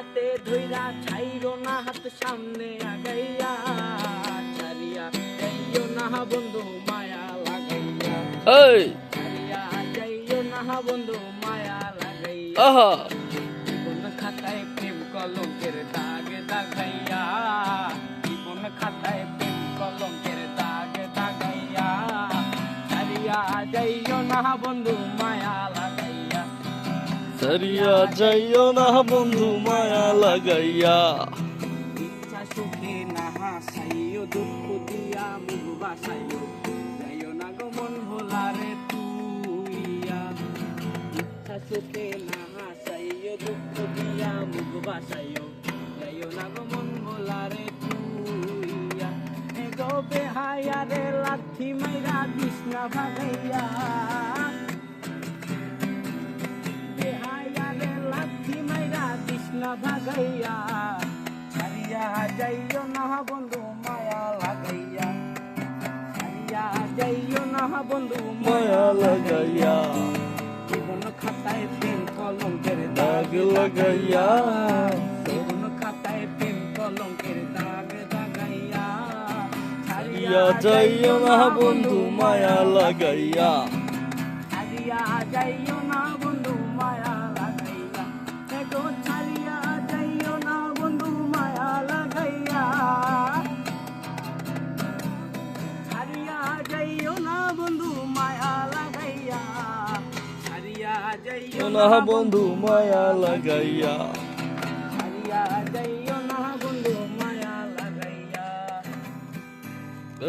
হাতে ধইরা ছাইরো না হাত সামনে আগাইয়া ছাড়িয়া যাইও না বন্ধু মায়া লাগাইয়া এই ছাড়িয়া যাইও না বন্ধু মায়া লাগাইয়া আহা জীবন খাতায় প্রেম কলঙ্কের দাগ দাগাইয়া জীবন খাতায় প্রেম কলঙ্কের দাগ দাগাইয়া ছাড়িয়া যাইও না বন্ধু মায়া লাগাইয়া সারিয়া যাইও না বন্ধু মায়া লাগাইয়া ইচ্ছা সুখে না হাসাইও দুঃখ দিয়া মুখ বাসাইও যাইও না গো মন ভোলারে তুইয়া ইচ্ছা সুখে না হাসাইও দুঃখ দিয়া মুখ বাসাইও যাইও না গো মন ভোলারে তুইয়া এ গো বেহায়া রে লাথি মাইরা বিষ্ণা ভাগাইয়া বেহায়া রে লাথি মাইরা বিষ্ণা ভাগাইয়া ছাড়িয়া যাইও না বন্ধু মায়া লাগাইয়া ছাড়িয়া যাইও না বন্ধু মায়া লাগাইয়া জীবন খাতায় প্রেম কলঙ্কের দাগ লাগাইয়া জীবন খাতায় প্রেম কলঙ্কের দাগ দাগাইয়া সারিয়া যাইও না বন্ধু মায়া লাগাইয়া ছাড়িয়া যাইও না বন্ধু মায়া লাগাইয়া এগো ছাড়িয়া যাইও না বন্ধু মায়া লাগাইয়া ছাড়িয়া যাইও না বন্ধু মায়া লাগাইয়া ছাড়িয়া যাইও না বন্ধু মায়া লাগাইয়া